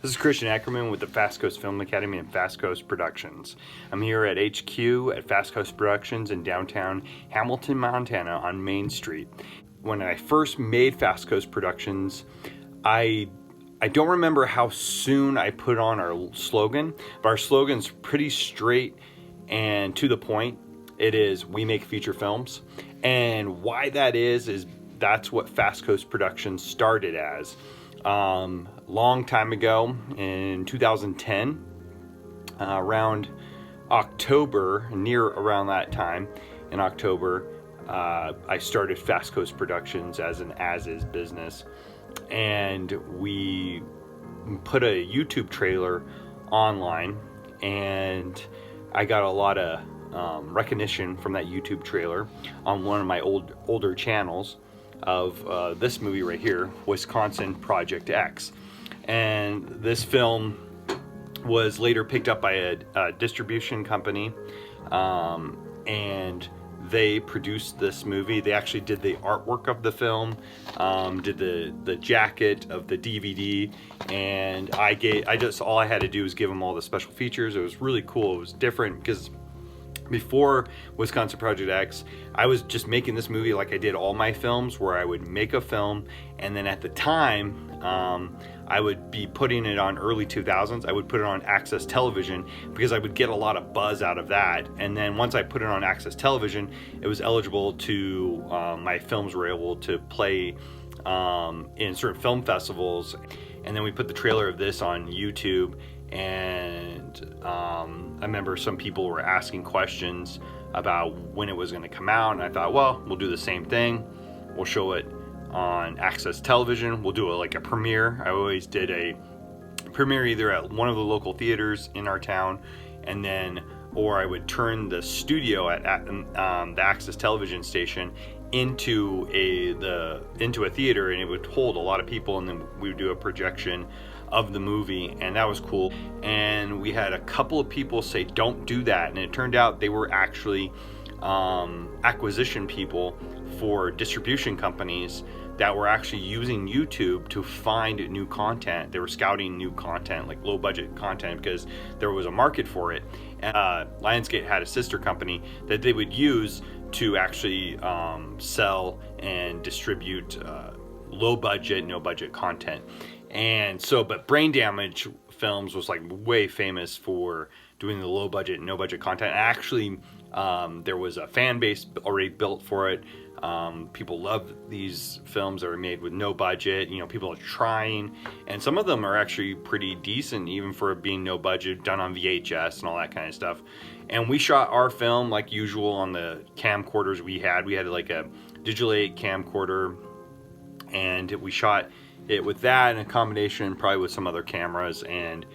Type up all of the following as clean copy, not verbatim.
This is Christian Ackerman with the FastCoast Film Academy and FastCoast Productions. I'm here at HQ at FastCoast Productions in downtown Hamilton, Montana on Main Street. When I first made FastCoast Productions, I don't remember how soon I put on our slogan, but our slogan's pretty straight and to the point. It is, we make feature films. And why that is that's what FastCoast Productions started as. Long time ago in 2010, around October, near around that time in October, I started FastCoast Productions as an as-is business, and we put a YouTube trailer online, and I got a lot of recognition from that YouTube trailer on one of my older channels of this movie right here, Wisconsin Project X. And this film was later picked up by a distribution company, and they produced this movie. They actually did the artwork of the film, did the jacket of the DVD, and all I had to do was give them all the special features. It was really cool. It was different because before Wisconsin Project X, I was just making this movie like I did all my films, where I would make a film, and then at the time, I would be putting it on early 2000s. I would put it on Access Television because I would get a lot of buzz out of that. And then once I put it on Access Television, it was eligible to, my films were able to play in certain film festivals. And then we put the trailer of this on YouTube, and I remember some people were asking questions about when it was going to come out, and I thought, well, we'll do the same thing. We'll show it on Access Television. We'll do like a premiere. I always did a premiere either at one of the local theaters in our town, and then, or I would turn the studio at the Access Television station into a theater, and it would hold a lot of people, and then we would do a projection of the movie, and that was cool. And we had a couple of people say don't do that, and it turned out they were actually acquisition people for distribution companies that were actually using YouTube to find new content. They were scouting new content, like low budget content, because there was a market for it. Lionsgate had a sister company that they would use to actually sell and distribute low budget, no budget content. And so, but Brain Damage Films was like way famous for doing the low budget, no budget content. Actually, there was a fan base already built for it. People love these films that are made with no budget. You know, people are trying, and some of them are actually pretty decent, even for being no budget, done on VHS and all that kind of stuff. And we shot our film like usual on the camcorders we had. We had like a Digital 8 camcorder, and we shot it with that in a combination probably with some other cameras, and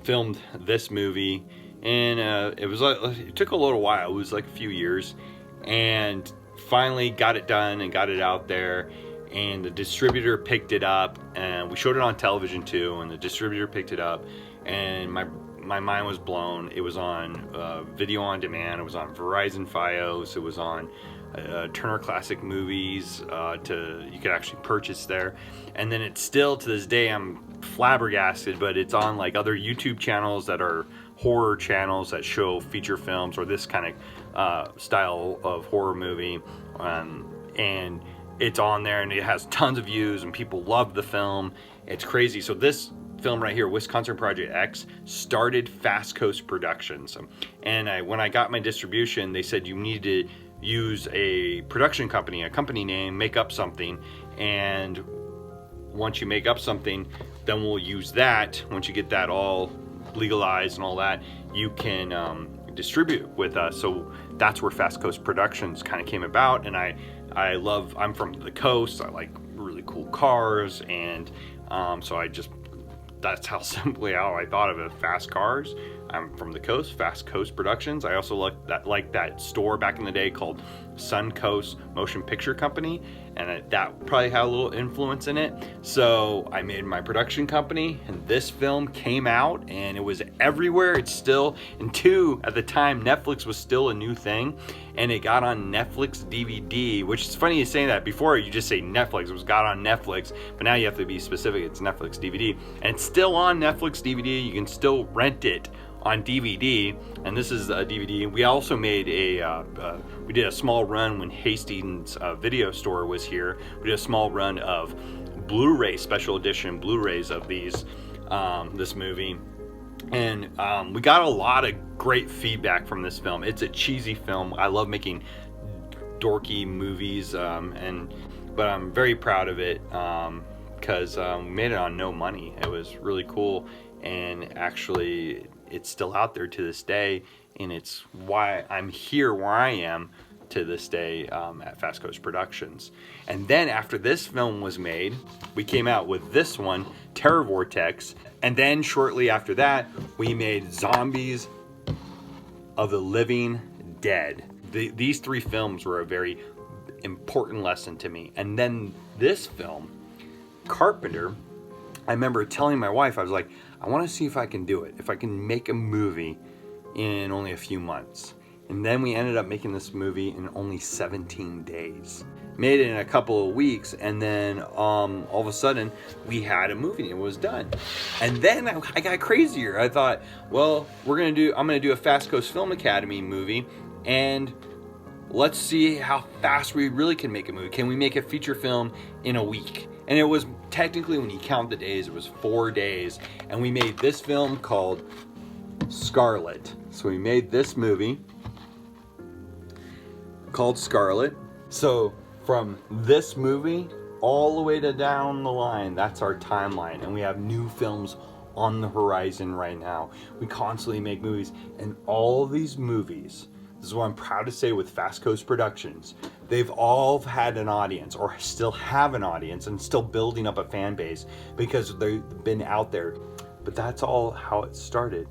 filmed this movie. And it took a little while. It was like a few years, and finally got it done and got it out there, and the distributor picked it up, and we showed it on television too, and the distributor picked it up, and my mind was blown. It was on video on demand. It was on Verizon Fios. It was on Turner Classic Movies. You could actually purchase there, and then it's still to this day, I'm flabbergasted, but it's on like other YouTube channels that are horror channels that show feature films or this kind of style of horror movie, and it's on there, and it has tons of views, and people love the film. It's crazy. So this film right here, Wisconsin Project X, started FastCoast Productions, and when I got my distribution, they said you need to use a production company, a company name, make up something, and once you make up something, then we'll use that. Once you get that all legalized and all that, you can distribute with us. So that's where FastCoast Productions kind of came about. And I'm from the coast. I like really cool cars, and so that's how I thought of it. Fast cars. I'm from the coast, FastCoast Productions. I also like that store back in the day called Suncoast Motion Picture Company, and that probably had a little influence in it. So I made my production company, and this film came out, and it was everywhere. It's still, and at the time, Netflix was still a new thing, and it got on Netflix DVD, which is funny you saying that. Before you just say Netflix, it got on Netflix, but now you have to be specific. It's Netflix DVD, and it's still on Netflix DVD. You can still rent it on DVD, and this is a DVD. We also made we did a small run when Hastings Video Store was here. We did a small run of Blu-ray special edition Blu-rays of these this movie, and we got a lot of great feedback from this film. It's a cheesy film. I love making dorky movies, but I'm very proud of it because we made it on no money. It was really cool, and actually it's still out there to this day, and it's why I'm here where I am to this day at FastCoast Productions. And then after this film was made, we came out with this one, Terror Vortex, and then shortly after that we made Zombies of the Living Dead. These three films were a very important lesson to me. And then this film, Carpenter, I remember telling my wife, I was like, I want to see if I can do it, if I can make a movie in only a few months. And then we ended up making this movie in only 17 days. Made it in a couple of weeks, and then all of a sudden we had a movie and it was done. And then I got crazier. I thought, well, I'm gonna do a Fast Coast Film Academy movie, and let's see how fast we really can make a movie. Can we make a feature film in a week? And it was technically, when you count the days, it was 4 days. And we made this film called SCARLET. So we made this movie called SCARLET. So from this movie all the way to down the line, that's our timeline. And we have new films on the horizon right now. We constantly make movies, and all of these movies, this is what I'm proud to say with FastCoast Productions, they've all had an audience, or still have an audience, and still building up a fan base because they've been out there. But that's all how it started.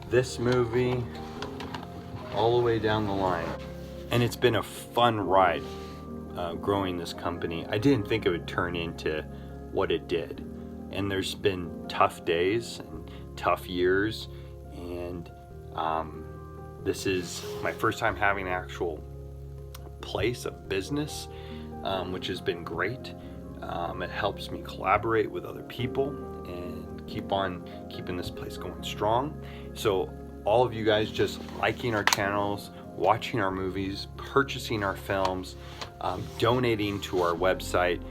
This movie, all the way down the line. And it's been a fun ride growing this company. I didn't think it would turn into what it did. And there's been tough days and tough years, and this is my first time having an actual place, a business, which has been great. It helps me collaborate with other people and keep on keeping this place going strong. So all of you guys just liking our channels, watching our movies, purchasing our films, donating to our website.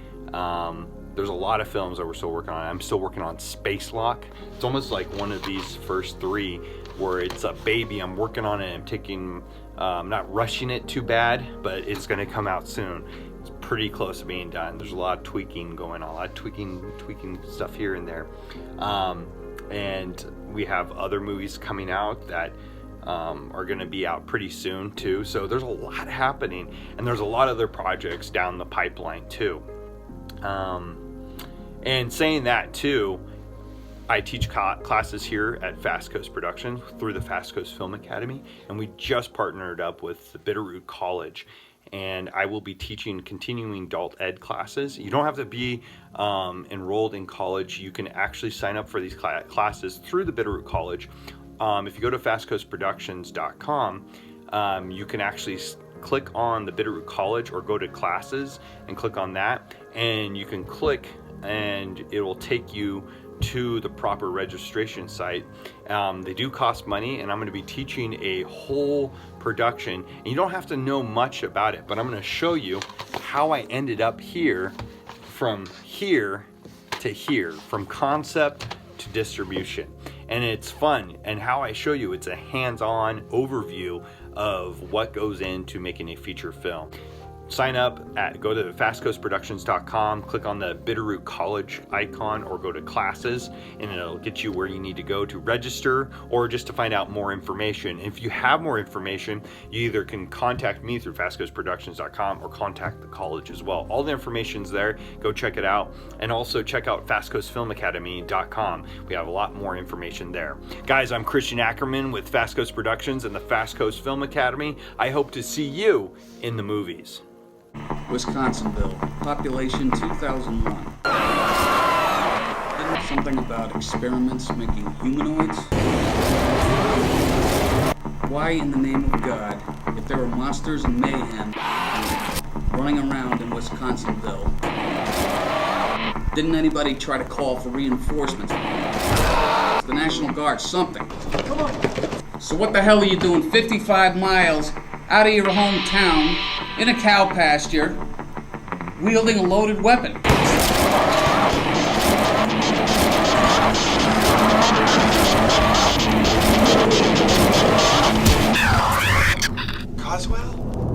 There's a lot of films that we're still working on. I'm still working on Space Lock. It's almost like one of these first three where it's a baby. I'm working on it. I'm taking, not rushing it too bad, but it's gonna come out soon. It's pretty close to being done. There's a lot of tweaking going on, a lot of tweaking stuff here and there. And we have other movies coming out that are going to be out pretty soon too. So there's a lot happening, and there's a lot of other projects down the pipeline too. And saying that too, I teach classes here at FastCoast Productions through the FastCoast Film Academy, and we just partnered up with the Bitterroot College, and I will be teaching continuing adult ed classes. You don't have to be enrolled in college. You can actually sign up for these classes through the Bitterroot College. If you go to FastCoastProductions.com, you can actually click on the Bitterroot College or go to classes and click on that, and you can click and it will take you to the proper registration site. They do cost money, and I'm going to be teaching a whole production, and you don't have to know much about it, but I'm going to show you how I ended up here, from here to here, from concept to distribution. And it's fun, and how I show you, it's a hands-on overview of what goes into making a feature film. Sign up go to FastCoastProductions.com, click on the Bitterroot College icon, or go to classes, and it'll get you where you need to go to register, or just to find out more information. If you have more information, you either can contact me through FastCoastProductions.com or contact the college as well. All the information's there. Go check it out, and also check out FastCoastFilmAcademy.com. We have a lot more information there. Guys, I'm Christian Ackerman with FastCoast Productions and the FastCoast Film Academy. I hope to see you in the movies. Wisconsinville, population 2001. Something about experiments making humanoids? Why in the name of God, if there were monsters and mayhem running around in Wisconsinville, Didn't anybody try to call for reinforcements? The National Guard, something. Come on. So what the hell are you doing 55 miles out of your hometown in a cow pasture wielding a loaded weapon? Coswell?